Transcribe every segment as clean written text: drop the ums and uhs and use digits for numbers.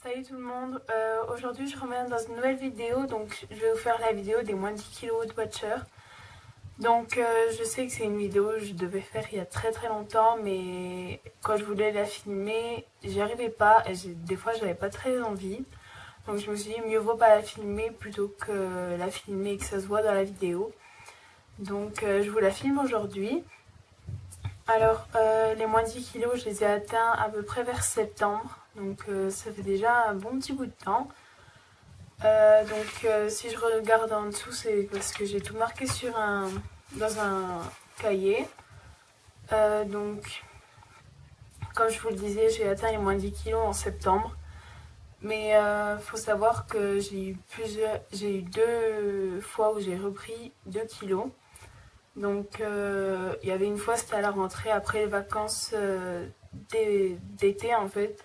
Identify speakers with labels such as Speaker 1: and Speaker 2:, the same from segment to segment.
Speaker 1: Salut tout le monde, aujourd'hui je reviens dans une nouvelle vidéo, donc je vais vous faire la vidéo des moins 10 kilos de Watcher. Donc je sais que c'est une vidéo que je devais faire il y a très longtemps, mais quand je voulais la filmer, j'y arrivais pas et des fois j'avais pas très envie. Donc je me suis dit mieux vaut pas la filmer plutôt que la filmer et que ça se voit dans la vidéo. Donc je vous la filme aujourd'hui. Alors les moins 10 kilos je les ai atteints à peu près vers septembre. Donc ça fait déjà un bon petit bout de temps. Si je regarde en dessous, c'est parce que j'ai tout marqué dans un cahier. Comme je vous le disais, j'ai atteint les moins 10 kilos en septembre. Mais faut savoir que j'ai eu deux fois où j'ai repris 2 kilos. Donc il y avait une fois, c'était à la rentrée après les vacances d'été en fait.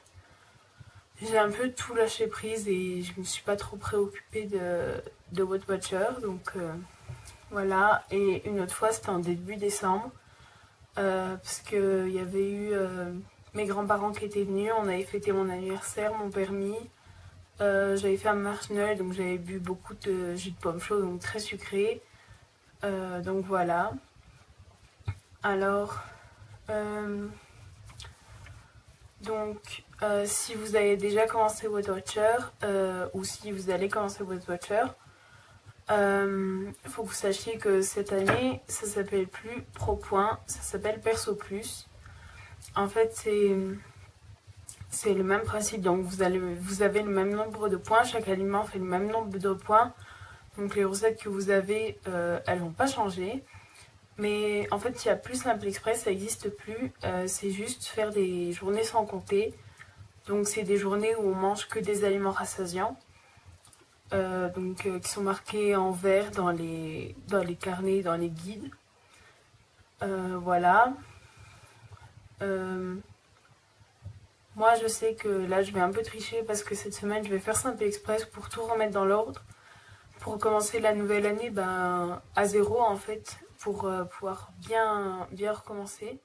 Speaker 1: J'ai un peu tout lâché prise et je me suis pas trop préoccupée de Weight Watcher. Donc voilà. Et une autre fois, c'était en début décembre. Parce qu'il y avait eu mes grands-parents qui étaient venus. On avait fêté mon anniversaire, mon permis. J'avais fait un marshmallow, donc j'avais bu beaucoup de jus de pomme chaud, donc très sucré. Donc voilà. Alors... si vous avez déjà commencé Weight Watcher ou si vous allez commencer Weight Watcher, il faut que vous sachiez que cette année, ça s'appelle plus Pro Point, ça s'appelle Perso Plus. En fait, c'est le même principe. Donc vous avez le même nombre de points, chaque aliment fait le même nombre de points. Donc les recettes que vous avez, elles vont pas changer. Mais en fait, il n'y a plus Simple Express, ça n'existe plus. C'est juste faire des journées sans compter. Donc c'est des journées où on mange que des aliments rassasiants. Qui sont marqués en vert dans les carnets, dans les guides. Voilà. Moi je sais que là je vais un peu tricher parce que cette semaine je vais faire Simple Express pour tout remettre dans l'ordre. Pour commencer la nouvelle année à zéro en fait. Pour pouvoir bien recommencer.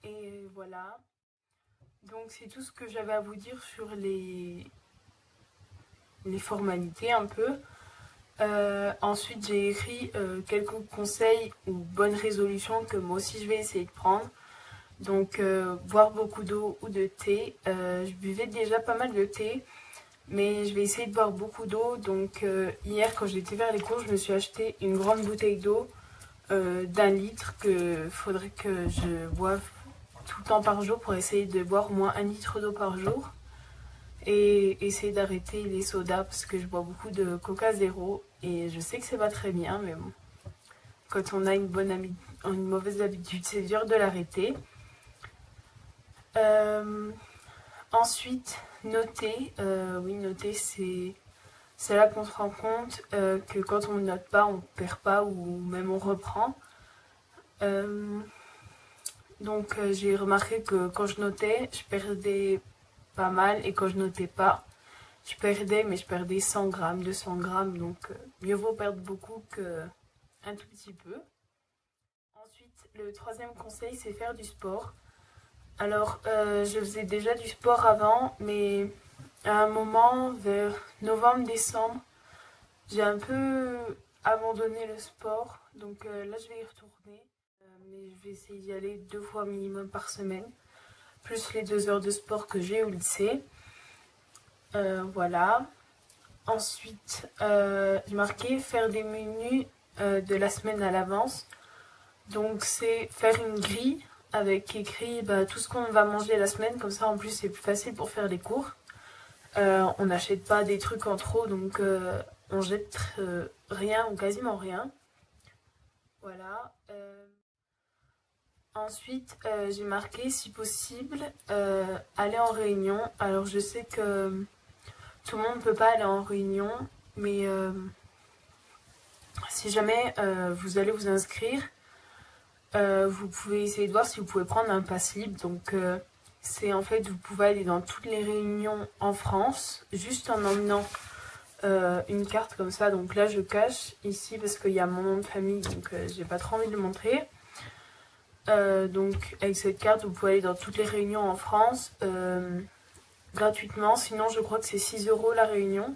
Speaker 1: Et voilà. Donc c'est tout ce que j'avais à vous dire sur les formalités un peu. Ensuite j'ai écrit quelques conseils ou bonnes résolutions que moi aussi je vais essayer de prendre. Donc boire beaucoup d'eau ou de thé. Je buvais déjà pas mal de thé. Mais je vais essayer de boire beaucoup d'eau. Donc hier quand j'étais vers les cours, je me suis acheté une grande bouteille d'eau d'1 litre que faudrait que je boive tout le temps par jour pour essayer de boire au moins 1 litre d'eau par jour et essayer d'arrêter les sodas parce que je bois beaucoup de Coca Zéro et je sais que c'est pas très bien mais bon, quand on a une mauvaise habitude c'est dur de l'arrêter. Ensuite noter, oui noter c'est là qu'on se rend compte que quand on ne note pas, on ne perd pas ou même on reprend. J'ai remarqué que quand je notais, je perdais pas mal et quand je notais pas, je perdais, mais je perdais 100 grammes, 200 grammes. Donc mieux vaut perdre beaucoup qu'un tout petit peu. Ensuite, le troisième conseil, c'est faire du sport. Alors, je faisais déjà du sport avant, mais à un moment, vers novembre-décembre, j'ai un peu abandonné le sport. Donc là, je vais y retourner. Mais je vais essayer d'y aller 2 fois minimum par semaine. Plus les 2 heures de sport que j'ai au lycée. Voilà. Ensuite, j'ai marqué faire des menus de la semaine à l'avance. Donc c'est faire une grille avec écrit tout ce qu'on va manger la semaine, comme ça en plus c'est plus facile pour faire les cours. On n'achète pas des trucs en trop, donc on jette rien ou quasiment rien. Voilà. Ensuite, j'ai marqué si possible aller en réunion. Alors je sais que tout le monde ne peut pas aller en réunion, mais si jamais vous allez vous inscrire, vous pouvez essayer de voir si vous pouvez prendre un pass libre. Donc c'est en fait vous pouvez aller dans toutes les réunions en France juste en emmenant une carte comme ça. Donc là je cache ici parce qu'il y a mon nom de famille, donc j'ai pas trop envie de le montrer. Donc avec cette carte vous pouvez aller dans toutes les réunions en France gratuitement. Sinon, je crois que c'est 6 € la réunion.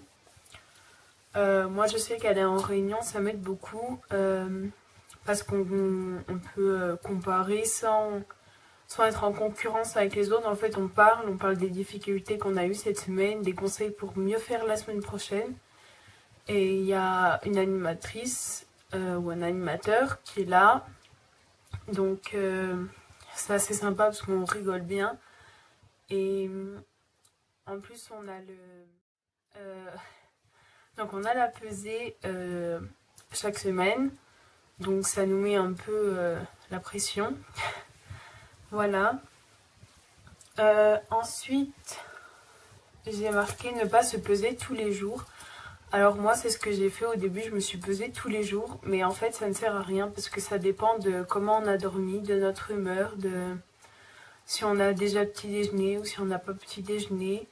Speaker 1: Moi, je sais qu'aller en réunion, ça m'aide beaucoup. Parce qu'on peut comparer sans être en concurrence avec les autres. En fait, on parle des difficultés qu'on a eues cette semaine, des conseils pour mieux faire la semaine prochaine. Et il y a une animatrice ou un animateur qui est là. Donc, c'est assez sympa parce qu'on rigole bien. Et en plus, donc on a la pesée chaque semaine. Donc ça nous met un peu la pression. Voilà. Ensuite, j'ai marqué ne pas se peser tous les jours. Alors moi, c'est ce que j'ai fait au début, je me suis pesée tous les jours. Mais en fait, ça ne sert à rien parce que ça dépend de comment on a dormi, de notre humeur, de si on a déjà petit déjeuner ou si on n'a pas petit déjeuner.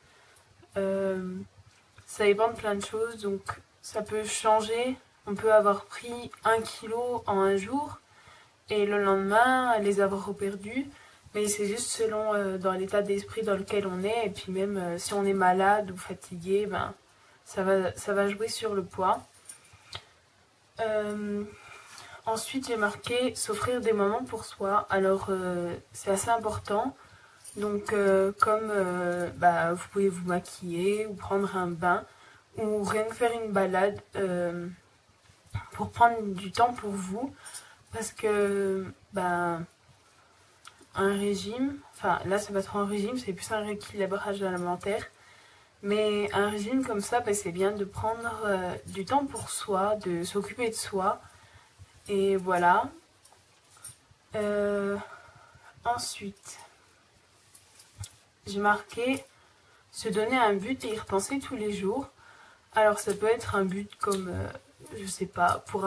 Speaker 1: Ça dépend de plein de choses, donc ça peut changer. On peut avoir pris 1 kilo en un jour et le lendemain les avoir reperdus. Mais c'est juste selon dans l'état d'esprit dans lequel on est. Et puis même si on est malade ou fatigué, ben, ça va jouer sur le poids. Ensuite, j'ai marqué s'offrir des moments pour soi. Alors, c'est assez important. Donc, bah, vous pouvez vous maquiller ou prendre un bain ou rien que faire une balade pour prendre du temps pour vous. Parce que, bah, un régime, enfin là, c'est pas trop un régime, c'est plus un rééquilibrage alimentaire. Mais un régime comme ça, bah, c'est bien de prendre du temps pour soi, de s'occuper de soi. Et voilà. Ensuite, j'ai marqué se donner un but et y repenser tous les jours. Alors ça peut être un but comme, je sais pas, pour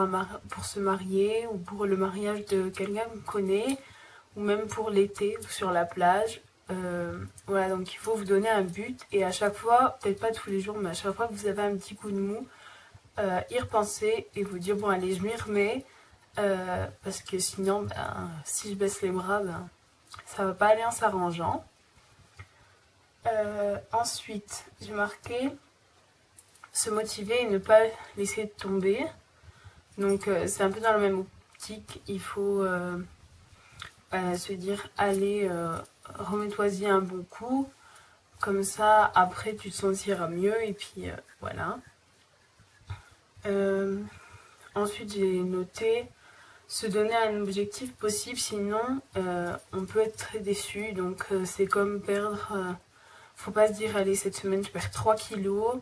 Speaker 1: se marier ou pour le mariage de quelqu'un qu'on connaît, ou même pour l'été ou sur la plage. Voilà, donc il faut vous donner un but et à chaque fois, peut-être pas tous les jours, mais à chaque fois que vous avez un petit coup de mou, y repenser et vous dire bon allez, je m'y remets. Parce que sinon, ben, si je baisse les bras, ben, ça va pas aller en s'arrangeant. Ensuite, j'ai marqué se motiver et ne pas laisser tomber. Donc, c'est un peu dans la même optique. Il faut se dire allez, remets-toi-y un bon coup. Comme ça, après, tu te sentiras mieux. Et puis, voilà. Ensuite, j'ai noté se donner un objectif possible, sinon on peut être très déçu. Donc c'est comme perdre, faut pas se dire allez cette semaine je perds 3 kilos,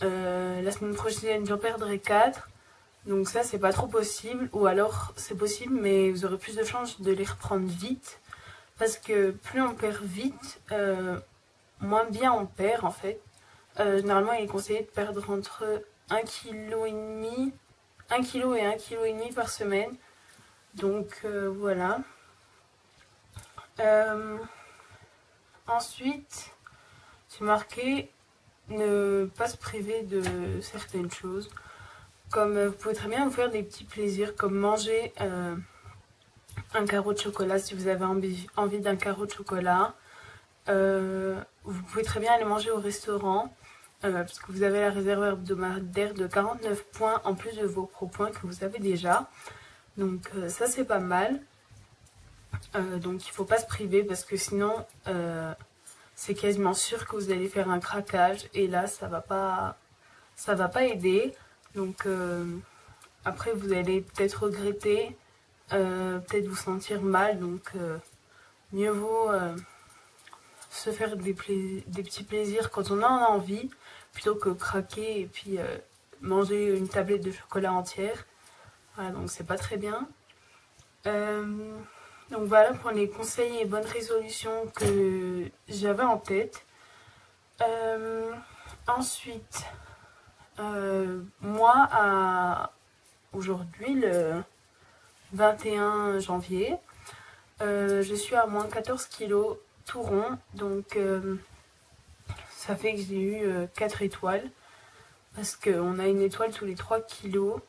Speaker 1: la semaine prochaine j'en perdrai 4. Donc ça c'est pas trop possible, ou alors c'est possible mais vous aurez plus de chances de les reprendre vite. Parce que plus on perd vite, moins bien on perd en fait. Généralement il est conseillé de perdre entre 1,5 kg, 1 kg et 1,5 kg par semaine. Donc voilà. Ensuite, j'ai marqué ne pas se priver de certaines choses. Comme vous pouvez très bien vous faire des petits plaisirs, comme manger un carreau de chocolat si vous avez envie d'un carreau de chocolat. Vous pouvez très bien aller manger au restaurant. Parce que vous avez la réserve hebdomadaire de 49 points en plus de vos pro-points que vous avez déjà. Donc ça c'est pas mal. Donc il faut pas se priver parce que sinon c'est quasiment sûr que vous allez faire un craquage et là ça va pas aider. Donc après vous allez peut-être regretter, peut-être vous sentir mal. Donc mieux vaut se faire des petits plaisirs quand on en a envie plutôt que craquer et puis manger une tablette de chocolat entière. Voilà, donc c'est pas très bien. Donc voilà pour les conseils et bonnes résolutions que j'avais en tête. Ensuite, moi, aujourd'hui, le 21 janvier, je suis à moins 14 kilos tout rond. Donc ça fait que j'ai eu 4 étoiles. Parce qu'on a une étoile tous les 3 kilos.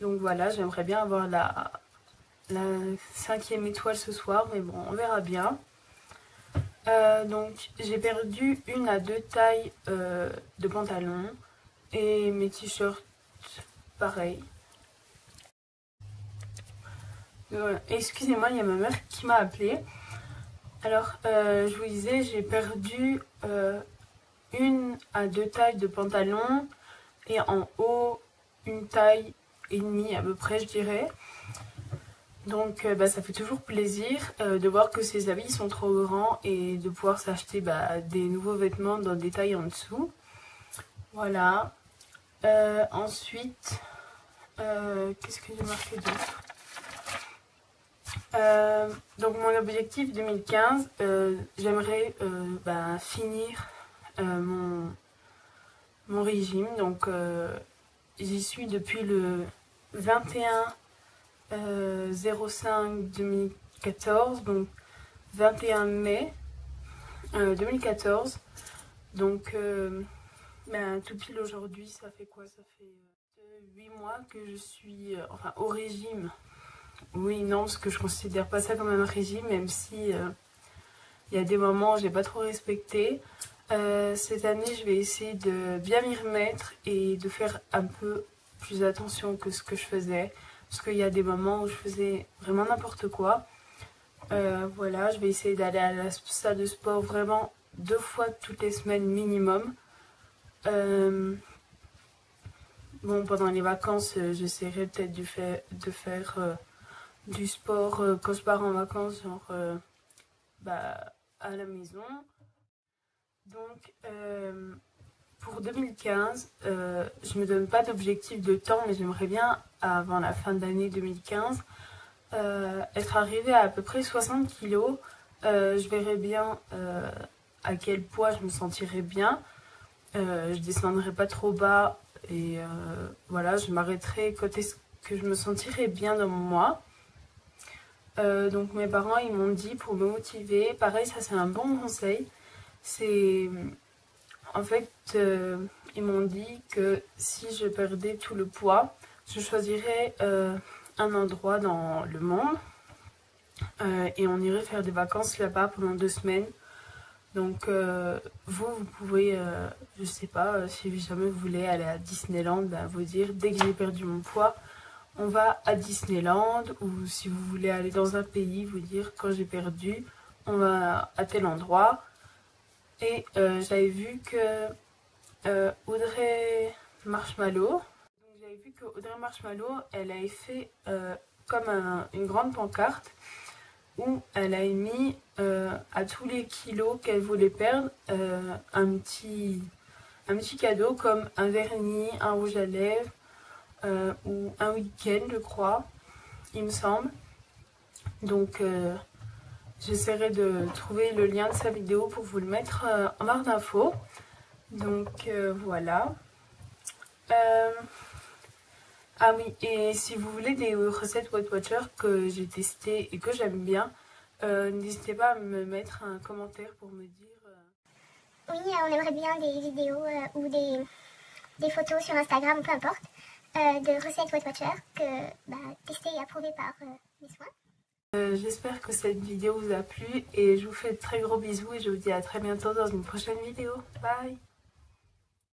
Speaker 1: Donc voilà, j'aimerais bien avoir la 5e étoile ce soir, mais bon, on verra bien. Donc j'ai perdu 1 à 2 tailles de pantalon et mes t-shirts pareil. Excusez-moi, il y a ma mère qui m'a appelé. Alors je vous disais, j'ai perdu 1 à 2 tailles de pantalon et en haut 1 taille et demie à peu près, je dirais. Donc ça fait toujours plaisir de voir que ces habits sont trop grands et de pouvoir s'acheter des nouveaux vêtements dans des tailles en dessous. Voilà. Ensuite, qu'est-ce que j'ai marqué d'autre? Donc mon objectif 2015, j'aimerais finir mon régime. Donc j'y suis depuis le 21/05/2014, donc 21 mai 2014. Donc tout pile aujourd'hui, ça fait quoi? Ça fait 8 mois que je suis au régime. Oui, non, parce que je considère pas ça comme un régime, même si il y a des moments où j'ai pas trop respecté. Cette année, je vais essayer de bien m'y remettre et de faire un peu plus attention que ce que je faisais. Parce qu'il y a des moments où je faisais vraiment n'importe quoi. Voilà, je vais essayer d'aller à la salle de sport vraiment 2 fois toutes les semaines minimum. Bon, pendant les vacances, j'essaierai peut-être de faire du sport quand je pars en vacances, genre à la maison. Donc pour 2015, je me donne pas d'objectif de temps, mais j'aimerais bien, avant la fin de l'année 2015, être arrivée à peu près 60 kilos. Je verrai bien à quel poids je me sentirai bien. Je descendrai pas trop bas et voilà, je m'arrêterai quand est-ce que je me sentirai bien dans mon mois. Donc mes parents ils m'ont dit, pour me motiver, pareil, ça c'est un bon conseil, c'est en fait ils m'ont dit que si je perdais tout le poids, je choisirais un endroit dans le monde et on irait faire des vacances là-bas pendant 2 semaines. Donc vous pouvez, je sais pas, si jamais vous voulez aller à Disneyland, vous dire dès que j'ai perdu mon poids, on va à Disneyland. Ou si vous voulez aller dans un pays, vous dire quand j'ai perdu, on va à tel endroit. Et j'avais vu que Audrey Marshmallow, elle avait fait comme une grande pancarte où elle a mis à tous les kilos qu'elle voulait perdre un petit cadeau comme un vernis, un rouge à lèvres ou un week-end, je crois, il me semble. Donc j'essaierai de trouver le lien de sa vidéo pour vous le mettre en barre d'infos. Donc voilà. Ah oui, et si vous voulez des recettes Weight Watchers que j'ai testées et que j'aime bien, n'hésitez pas à me mettre un commentaire pour me dire...
Speaker 2: Oui, on aimerait bien des vidéos ou des photos sur Instagram, peu importe, de recettes Weight Watchers testées et approuvées par les soins.
Speaker 1: J'espère que cette vidéo vous a plu et je vous fais de très gros bisous et je vous dis à très bientôt dans une prochaine vidéo. Bye!